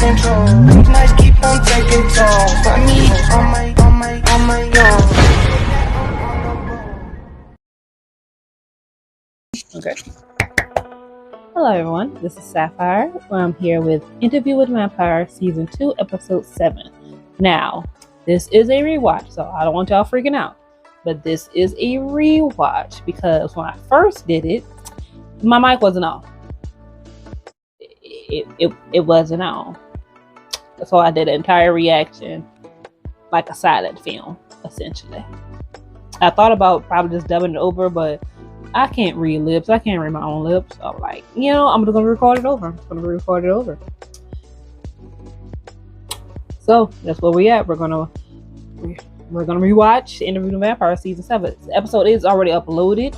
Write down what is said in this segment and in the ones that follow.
control. Midnight keep on taking toll. Find me on my own. Okay. Hello, everyone. This is Sapphire. I'm here with Interview with Vampire Season 2, Episode 7. Now, this is a rewatch, so I don't want y'all freaking out. But this is a rewatch because when I first did it, my mic wasn't on. It wasn't on. So I did an entire reaction like a silent film, essentially. I thought about probably just dubbing it over, but I can't read lips. I can't read my own lips. So I'm like, I'm just gonna record it over. So that's where we at. We're gonna rewatch Interview with the Vampire Season 7. The episode is already uploaded,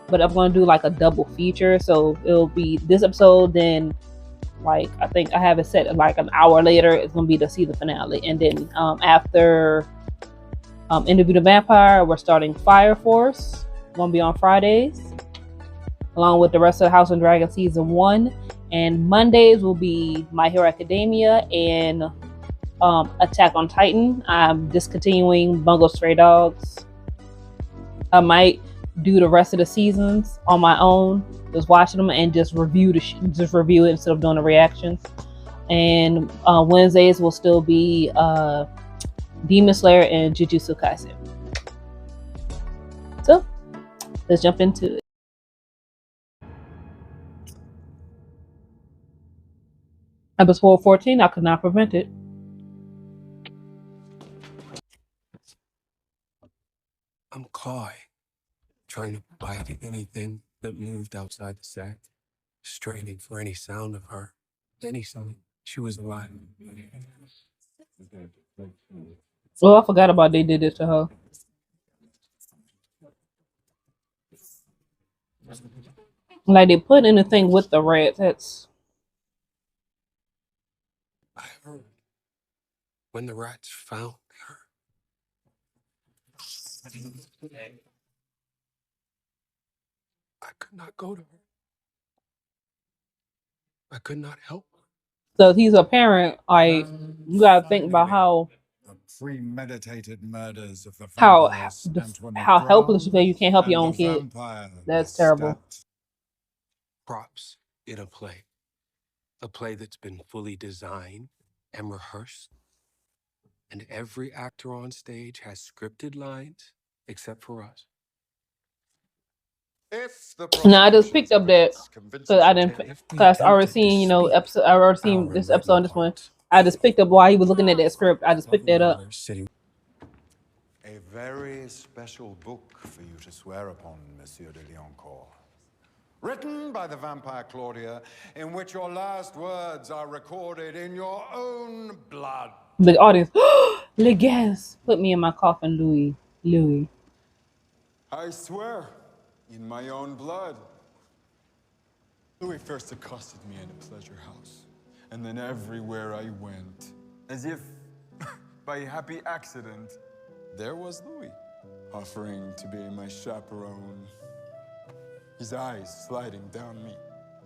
but I'm gonna do like a double feature. So it'll be this episode, then like I think I have it set like an hour later. It's gonna be the season finale, and then after Interview the Vampire, we're starting Fire Force. Gonna be on Fridays, along with the rest of House and Dragon Season 1. And Mondays will be My Hero Academia and Attack on Titan. I'm discontinuing Bungo Stray Dogs. I might do the rest of the seasons on my own, just watching them and just review it instead of doing the reactions. And Wednesdays will still be Demon Slayer and Jujutsu Kaisen. So let's jump into it. Episode 14, I could not prevent it. I'm coy, trying to bite anything that moved outside the sack, straining for any sound of her, any sound. She was alive. Oh, I forgot about they did this to her. Like they put in the thing with the rats. That's. I heard when the rats found her. I could not go to her. I could not help her. So he's a parent. Like you gotta think about how premeditated murders of the how how helpless you feel. You can't help your own kid. That's terrible. Props in a play that's been fully designed and rehearsed, and every actor on stage has scripted lines except for us. No, I just picked up that because I didn't. Because I already seen, episode. I already seen this episode on this one. I just picked up while he was looking at that script. I just picked that up. A very special book for you to swear upon, Monsieur de Liancourt. Written by the vampire Claudia, in which your last words are recorded in your own blood. The audience, Le Gas, put me in my coffin, Louis. I swear, in my own blood. Louis first accosted me in a pleasure house, and then everywhere I went, as if by happy accident, there was Louis, offering to be my chaperone, his eyes sliding down me.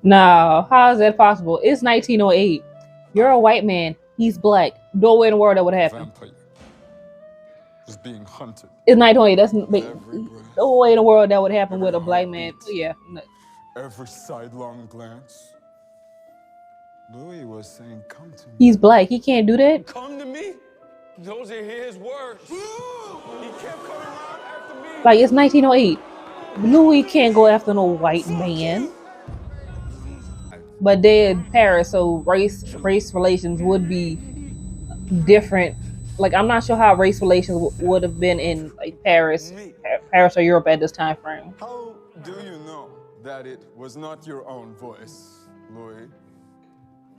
No, how is that possible? It's 1908. You're a white man. He's black. No way in the world that would happen. Vampire was being hunted. It's 1908. That's no way in the world that would happen with a black man. Yeah. No. Every sidelong glance. Louis was saying, "Come to me." He's black. He can't do that. Come to me? Those are his words. He kept coming around after me. Like, it's 1908. Louis can't go after no white man. But they're in Paris, so race relations would be different. Like, I'm not sure how race relations would have been in like Paris or Europe at this time frame. How do you know that it was not your own voice, Louis?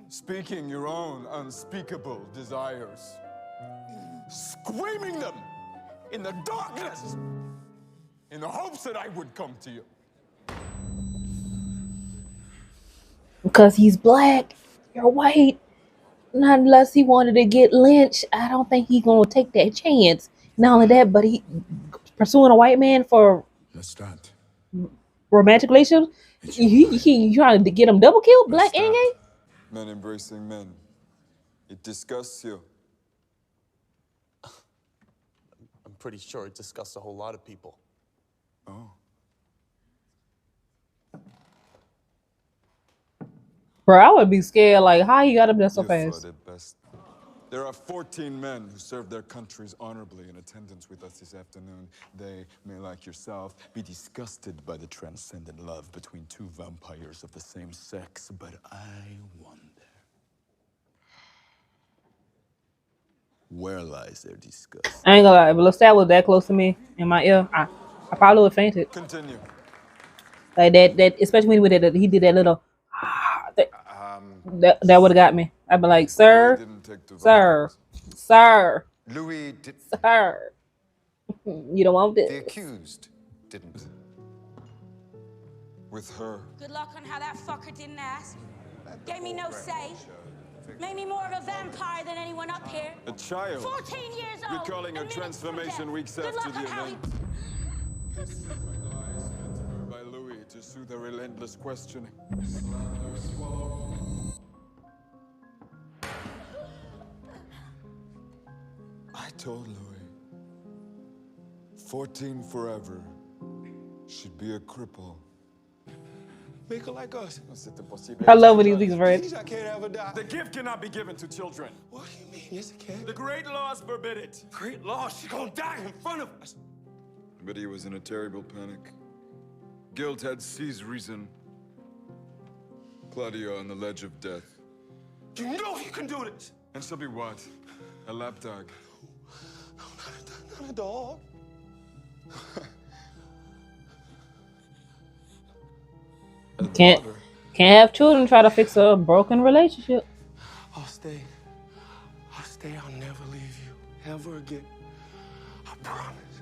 Speaking your own unspeakable desires. Screaming them in the darkness in the hopes that I would come to you. Because he's black, you're white. Not unless he wanted to get lynched. I don't think he's gonna take that chance. Not only that, but he pursuing a white man for romantic relations. He trying to get him double killed, black and gay. Men embracing men. It disgusts you. I'm pretty sure it disgusts a whole lot of people. Oh. Bro, I would be scared. Like, how he got up there so You fast? thought it best. There are 14 men who served their countries honorably in attendance with us this afternoon. They may, like yourself, be disgusted by the transcendent love between two vampires of the same sex, but I wonder. Where lies their disgust? I ain't gonna lie. If Lestat was that close to me in my ear, I probably would have fainted. Continue. Like that, especially when he did that little. That would have got me. I'd be like, sir, Louis didn't take to sir, violence. sir, Louis did. sir. You don't want The this. accused didn't. With her. Good luck on how that fucker didn't ask. Gave me no say. Made me more of a vampire than anyone up here. A child. 14 years old. Recalling her and minutes from transformation death. weeks Good after luck the on how he... event. Lies fed to her by Louis to soothe her relentless questioning. I told Louis, 14 forever should be a cripple. Make her like us. I love when these niggas read. I can't ever die. The gift cannot be given to children. What do you mean? Yes, it can. The great laws forbid it. Great law, she's gonna die in front of us. But he was in a terrible panic. Guilt had seized reason. Claudia on the ledge of death. You know you can do this. And she'll be what? A lapdog. No, not a dog. Can't have children try to fix a broken relationship. I'll stay. I'll never leave you. Ever again. I promise.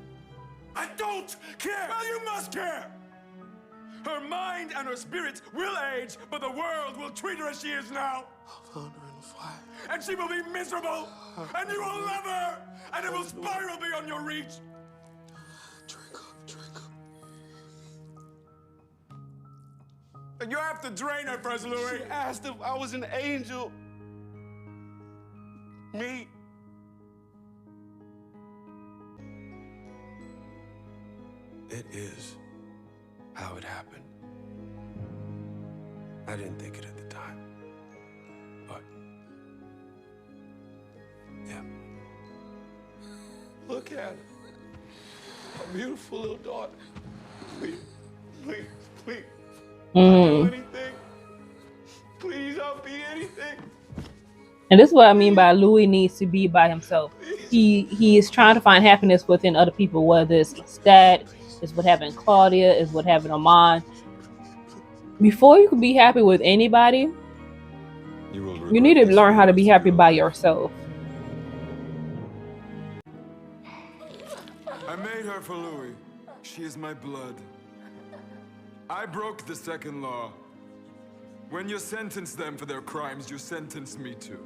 I don't care! Well, you must care! Her mind and her spirit will age, but the world will treat her as she is now. I found her in the fire. And she will be miserable, and you will love her, and it will spiral beyond your reach. Drink up. And you have to drain her first, Louis. She asked if I was an angel. Me? It is how it happened. I didn't think it at the time. But, yeah. Look at her. A beautiful little daughter. Please. I'll do anything. Please, I'll be anything. And this is what I mean by Louis needs to be by himself. He is trying to find happiness within other people, whether it's Lestat, it's what happened to Claudia, it's what happened to Amon. Before you can be happy with anybody, you need to learn how to be happy by yourself. I made her for Louis. She is my blood. I broke the second law. When you sentence them for their crimes, you sentence me too.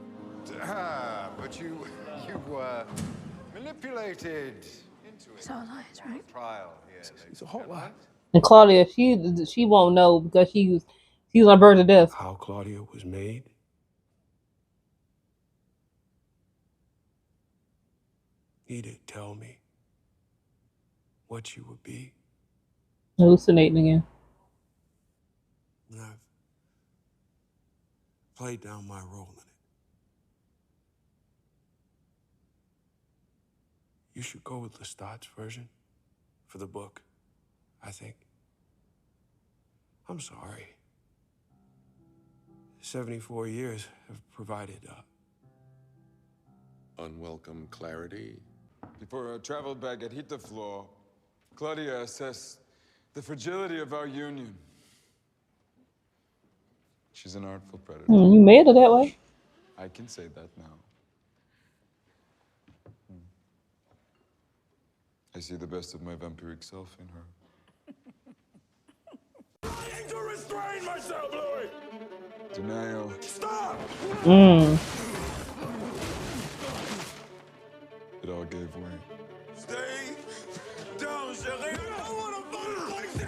Ah, but you manipulated into it. It's all lies, right? Trial, yes. It's a whole lot. And Claudia, she won't know because she was on the verge of death. How Claudia was made? He didn't tell me what you would be. Hallucinating again. And I've played down my role in it. You should go with Lestat's version for the book, I think. I'm sorry. 74 years have provided Unwelcome clarity. Before her travel bag had hit the floor, Claudia assessed the fragility of our union. She's an artful predator. You made her that way. I can say that now. I see the best of my vampiric self in her. Trying to restrain myself, Louis! Denial. Stop! It all gave way. Stay down, chérie! I don't want to fight like this!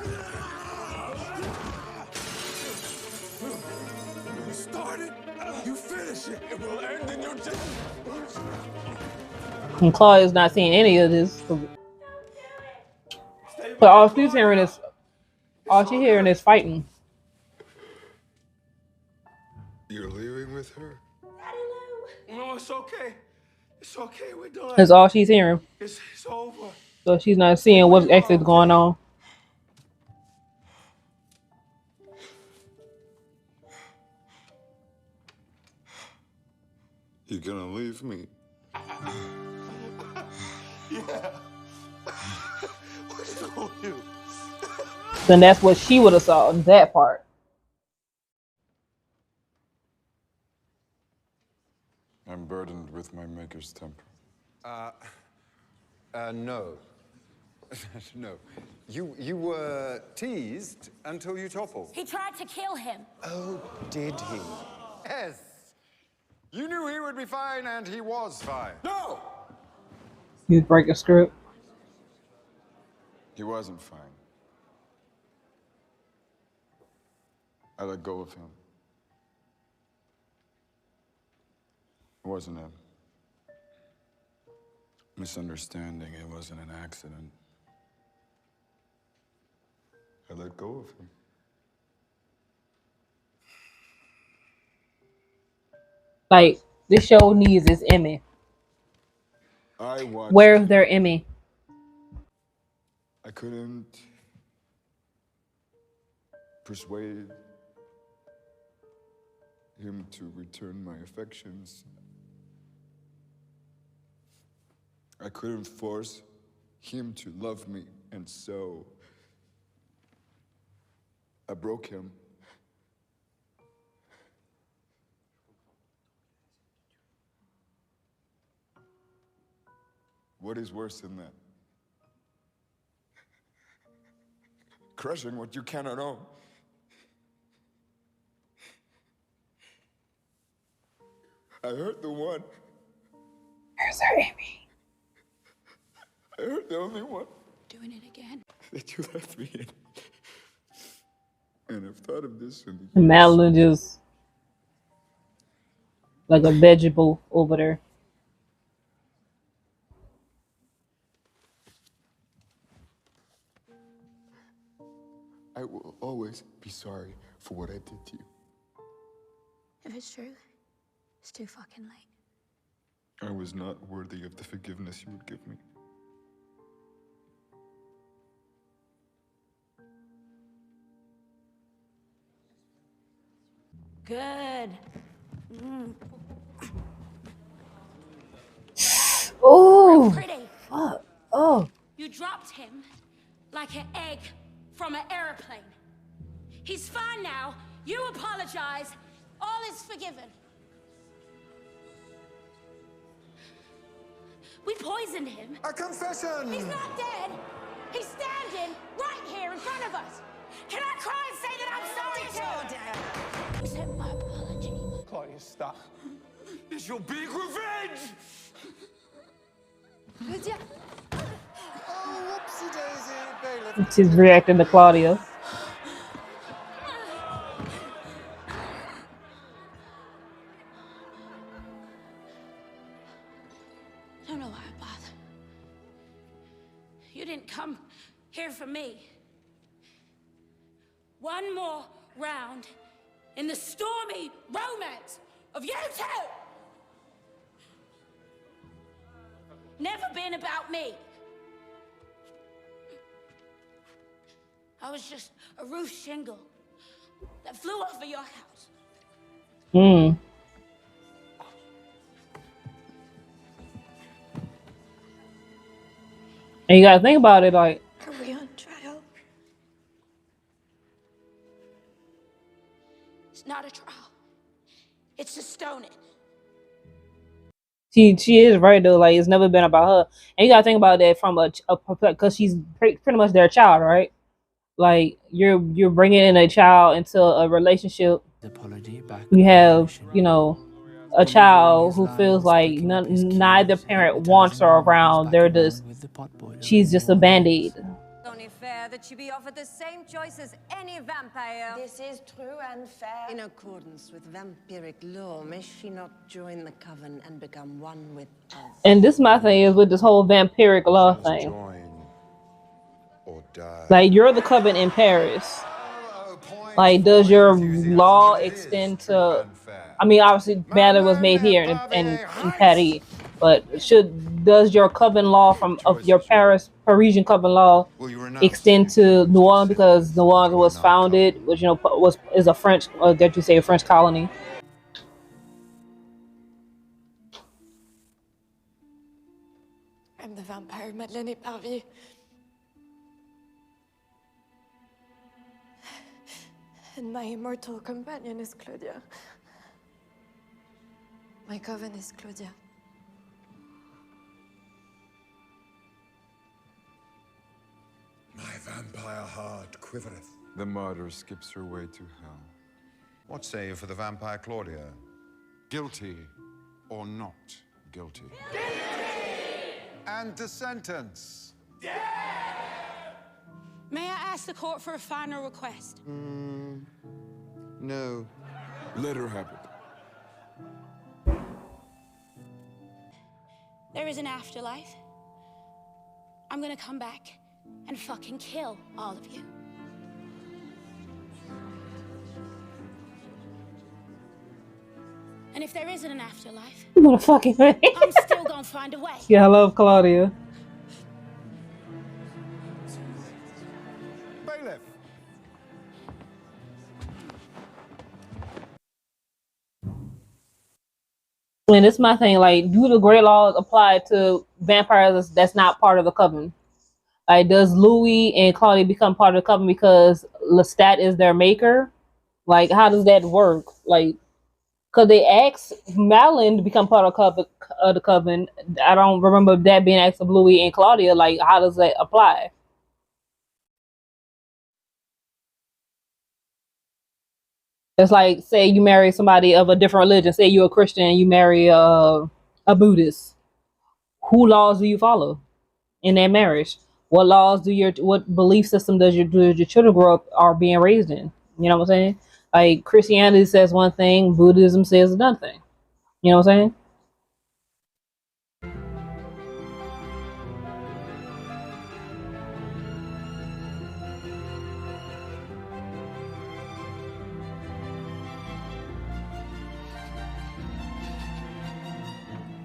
You started, you finish shit, it will end in your death. And Claudia's not seeing any of this. But all she's hearing is fighting. You're leaving with her? No, it's okay. It's okay, we're done. That's all she's hearing. It's over. So she's not seeing what's actually going on. You gonna leave me? Yeah. What's wrong with you? Then that's what she would have saw in that part. I'm burdened with my maker's temper. No. No. You were teased until you toppled. He tried to kill him. Oh, did he? Yes. You knew he would be fine, and he was fine. No! You break a script. He wasn't fine. I let go of him. It wasn't a misunderstanding. It wasn't an accident. I let go of him. Like, this show needs its Emmy. I watched. Where's their Emmy? I couldn't persuade him to return my affections. I couldn't force him to love me, and so I broke him. What is worse than that? Crushing what you cannot own. I hurt the one. Where's their Emmy? I hurt the only one Doing it again. that you left me in. And I've thought of this in the years. And Madeleine just like a vegetable over there. I will always be sorry for what I did to you. If it's true, it's too fucking late. I was not worthy of the forgiveness you would give me. Good. Oh, Pretty. fuck. Oh, You dropped him like an egg from an airplane. He's fine now. You apologize. All is forgiven. We poisoned him. A confession! He's not dead. He's standing right here in front of us. Can I cry and say that I'm sorry to him? Accept my apology. Claudia, stop. This your big revenge! Oh, whoopsie daisy, bailiff. she's reacting to Claudia. I don't know why I bother. You didn't come here for me. One more round in the stormy romance of you two. Never been about me. I was just a roof shingle that flew over your house. Hmm. And you gotta think about it, like, Are we on trial? It's not a trial. It's a stoning. she is right though. Like, it's never been about her. And you gotta think about that from a because she's pretty much their child, right? Like, you're bringing in a child into a relationship. You have, you know, a child who feels like neither parent wants her around. She's just a band-aid. Only fair that you be offered the same choice as any vampire. This is true and fair. In accordance with vampiric law, may she not join the coven and become one with us? And this my thing is with this whole vampiric law thing. Or die. Like, you're the coven in Paris. Like, does your law extend to? I mean, obviously, Madeleine was made here in Paris, but does your coven law of your Parisian coven law extend to New Orleans, because New Orleans was founded, which is a French, or that you say a French colony? I'm the vampire Madeleine Éparvier. And my immortal companion is Claudia. My coven is Claudia. My vampire heart quivereth. The martyr skips her way to hell. What say you for the vampire Claudia? Guilty or not guilty? And the sentence. May I ask the court for a final request? No. Let her have it. There is an afterlife. I'm gonna come back and fucking kill all of you. And if there isn't an afterlife, I'm gonna fucking I'm still gonna find a way. Yeah, I love Claudia. Bailiff. And it's my thing, like, do the great laws apply to vampires that's not part of the coven? Like, does Louis and Claudia become part of the coven because Lestat is their maker? Like, how does that work? Like, because they asked Madeleine to become part of the coven. I don't remember that being asked of Louis and Claudia. Like, how does that apply? It's like, say you marry somebody of a different religion. Say you're a Christian and you marry a Buddhist. Who laws do you follow in that marriage? What belief system does your children grow up are being raised in? You know what I'm saying? Like, Christianity says one thing, Buddhism says another thing. You know what I'm saying?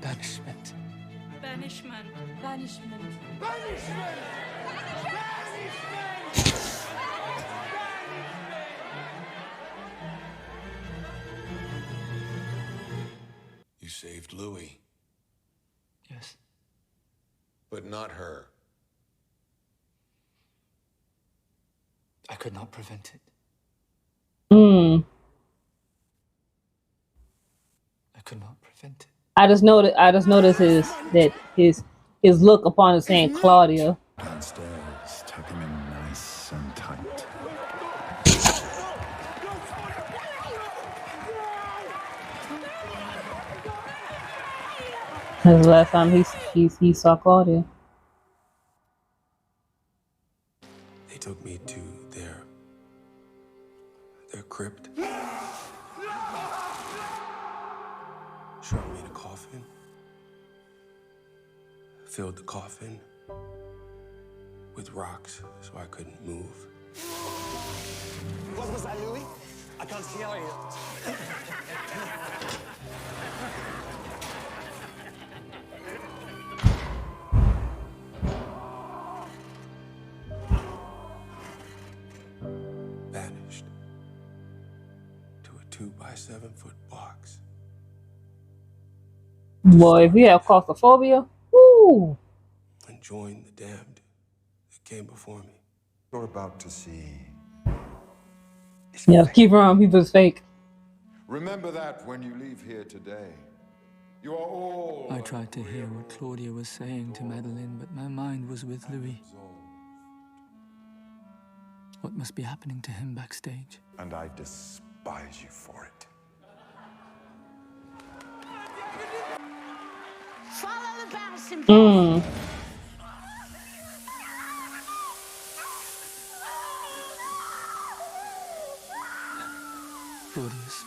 Banishment. Banishment. Banishment. Banishment! You saved Louis, Yes. but not her. I could not prevent it. I could not prevent it. I just noticed his look upon it saying Claudia. Downstairs, tuck him in nice and tight. That's the last time he saw Claudia. They took me to their crypt. Shoved me in a coffin. Filled the coffin with rocks so I couldn't move. What was that, Louis? I can't hear you. Banished to a 2x7-foot box. Boy, if you have claustrophobia, woo! And joined the damned that came before me. You're about to see. Yeah, keep around, people's fake. Remember that when you leave here today. You are all. I tried to hear what Claudia was saying to Madeleine, but my mind was with Louis. What must be happening to him backstage? And I despise you for it. Follow the bouncing ball.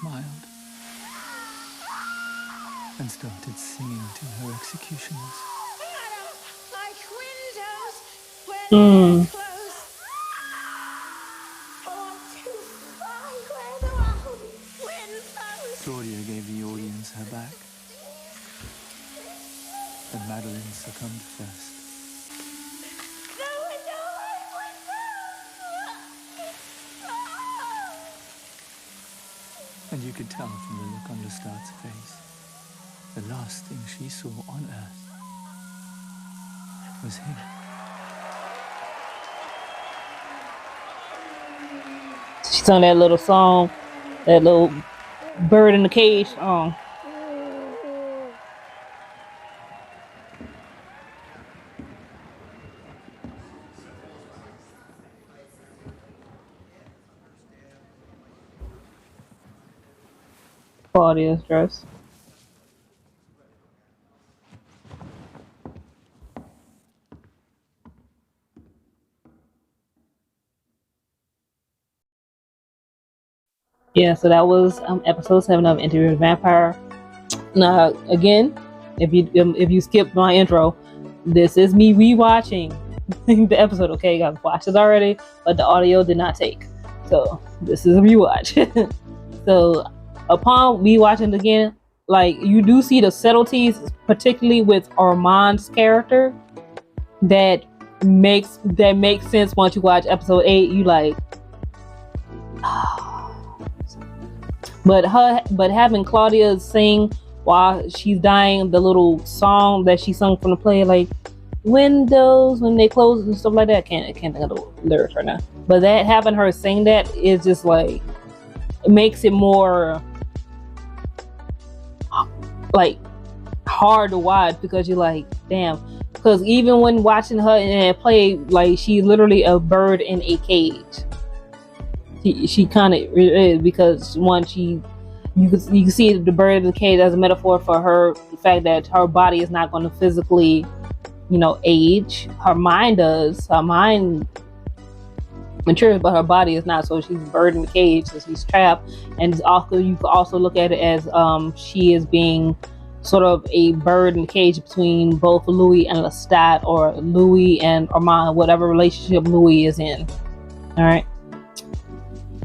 smiled and started singing to her executioners. Like windows when Mm. they're closed. I want to fly where the wind blows. Claudia gave the audience her back, and Madeleine succumbed first. The window, And you could tell from the look on Lestat's face, the last thing she saw on Earth was him. She sung that little song, that little bird in the cage song. Claudia's dress. Yeah, so that was episode 7 of Interview with the Vampire. Now, again, if you skipped my intro, this is me rewatching the episode. Okay, I've watched it already, but the audio did not take. So this is a rewatch. So upon rewatching it again, like, you do see the subtleties, particularly with Armand's character, that makes sense once you watch episode 8. You like. But having Claudia sing while she's dying the little song that she sung from the play, like windows when they close and stuff like that. I can't think of the lyrics right now. But that having her sing that is just like, it makes it more like hard to watch, because you're like, damn. Because even when watching her in that play, like, she's literally a bird in a cage. She kind of is, because one, you can see the bird in the cage as a metaphor for her, the fact that her body is not going to physically, age. Her mind does. Her mind matures, but her body is not. So she's a bird in the cage, so she's trapped. And it's also, you can also look at it as she is being sort of a bird in the cage between both Louis and Lestat, or Louis and Armand, whatever relationship Louis is in. All right.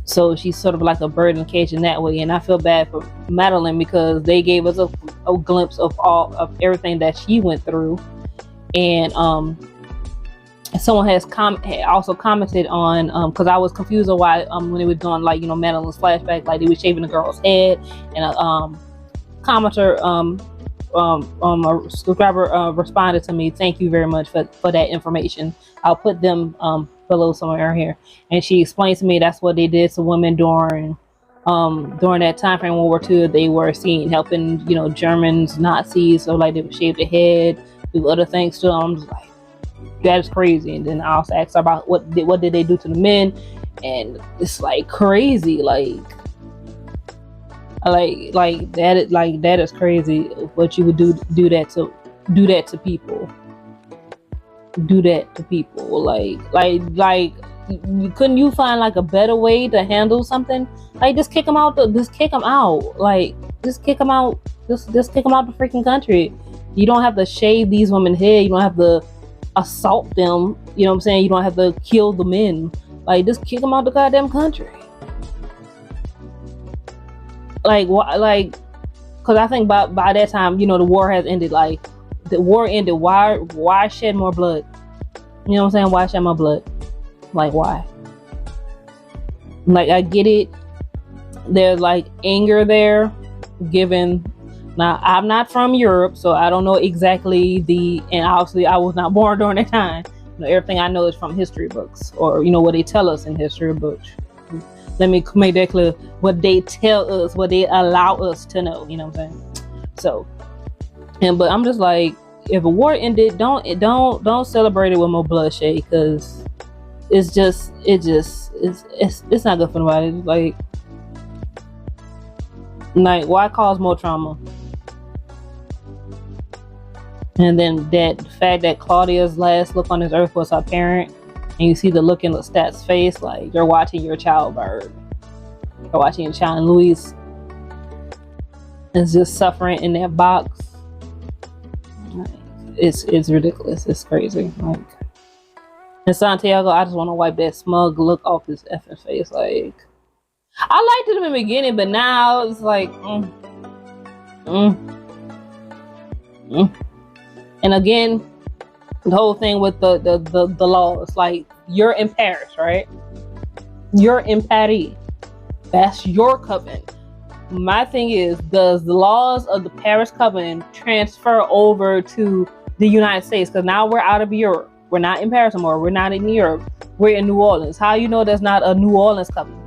So she's sort of like a bird in a cage in that way. And I feel bad for Madeleine, because they gave us a glimpse of all of everything that she went through. And someone has also commented on, because I was confused on why when they were doing, like, Madeleine's flashback, like they were shaving the girl's head, and a commenter, a subscriber responded to me, thank you very much for that information. I'll put them below somewhere here. And she explained to me that's what they did to women during that time frame, World War II. They were helping Germans, Nazis, so like they would shave their head, do other things to them. I'm just like, that is crazy. And then I also asked her about what did they do to the men, and it's like crazy, like that is crazy. What you would do that to people. Do that to people, like couldn't you find like a better way to handle something? Like, just kick them out. Just kick them out. Like, just kick them out. Just kick them out the freaking country. You don't have to shave these women's head. You don't have to assault them. You know what I'm saying? You don't have to kill the men. Like, just kick them out the goddamn country. Like, like, because I think by that time, the war has ended. Like, the war ended. Why shed more blood? You know what I'm saying? Why shed more blood? Like, why? Like, I get it. There's like anger there, given. Now, I'm not from Europe, so I don't know exactly and obviously I was not born during that time. Everything I know is from history books, or what they tell us in history books. Let me make that clear. What they tell us, what they allow us to know. You know what I'm saying? So, but I'm just like, if a war ended, don't celebrate it with more bloodshed, because it's not good for nobody. Like, why cause more trauma? And then that fact that Claudia's last look on this earth was her parent, and you see the look in Lestat's face, like, you're watching your child bird. You're watching your child, and Louis is just suffering in that box. Like, it's ridiculous. It's crazy. Like, in Santiago, I just want to wipe that smug look off his effing face. Like, I liked it in the beginning, but now it's like, And again, the whole thing with the laws, like, you're in Paris, right? You're in Paris. That's your covenant. My thing is, does the laws of the Paris covenant transfer over to the United States? Because now we're out of Europe. We're not in Paris anymore. We're not in Europe. We're in New Orleans. How you know that's not a New Orleans covenant?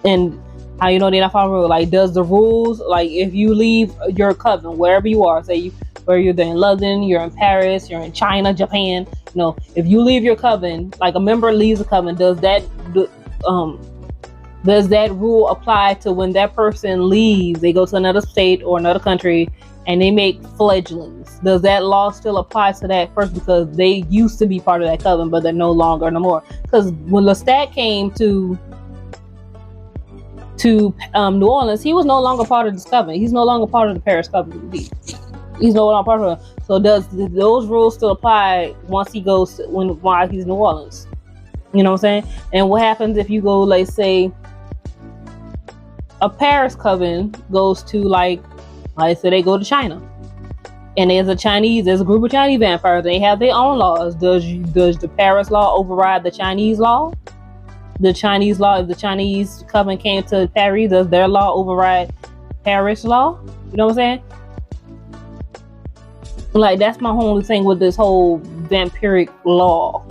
And how you know they're not following rules? Like, does the rules, like, if you leave your covenant, wherever you are, say where you're in London, you're in Paris, you're in China, Japan, you know, if you leave your covenant, like a member leaves a covenant, does that rule apply to when that person leaves, they go to another state or another country and they make fledglings? Does that law still apply to that person because they used to be part of that covenant, but they're no longer no more? Because when Lestat came to New Orleans, he was no longer part of this covenant. He's no longer part of the Paris covenant. He's no longer part of it. So does those rules still apply once he goes while he's in New Orleans? You know what I'm saying? And what happens if you go, like, say, a Paris covenant goes to, like I said, they go to China, and there's a group of Chinese vampires. They have their own laws. Does the Paris law override the Chinese law? The Chinese law, if the Chinese covenant came to Paris, does their law override Paris law? You know what I'm saying? Like, that's my only thing with this whole vampiric law.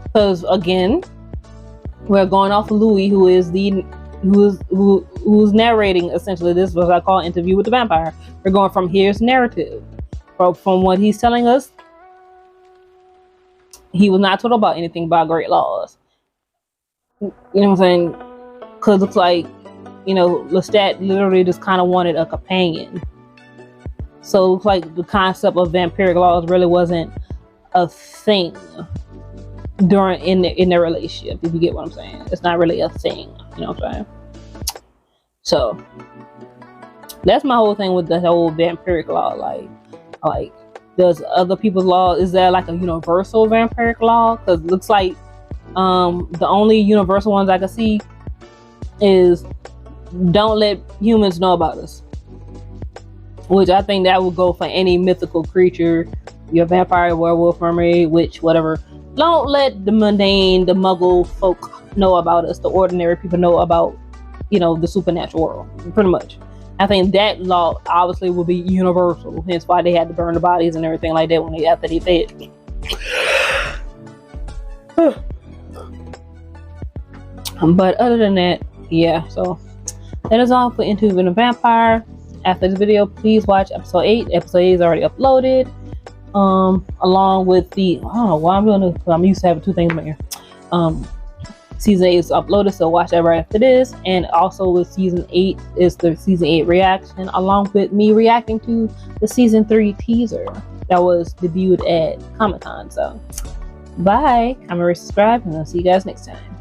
Because again, we're going off of Louis, who's narrating essentially this, what I call Interview with the Vampire. We're going from his narrative, from what he's telling us. He was not told about anything about great laws. You know what I'm saying? Because it's like, you know, Lestat literally just kind of wanted a companion. So it's like the concept of vampiric laws really wasn't a thing in their relationship, if you get what I'm saying. It's not really a thing, you know what I'm saying? So that's my whole thing with the whole vampiric law. Like does other people's law, is there like a universal vampiric law? Because it looks like the only universal ones I can see is don't let humans know about us, which I think that would go for any mythical creature, your vampire, werewolf, mermaid, witch, whatever. Don't let the mundane, the muggle folk know about us, the ordinary people know about, you know, the supernatural world, pretty much. I think that law obviously will be universal, hence why they had to burn the bodies and everything like that after they fed. But other than that, yeah, so that is all for Interview with a Vampire. After this video, please watch episode 8. Episode 8 is already uploaded. Along with the, I don't know why I'm doing this, I'm used to having 2 things in my ear. Season 8 is uploaded, so watch that right after this. And also with season 8 is the season 8 reaction, along with me reacting to the season 3 teaser that was debuted at Comic-Con. So bye, comment, rate, subscribe, and I'll see you guys next time.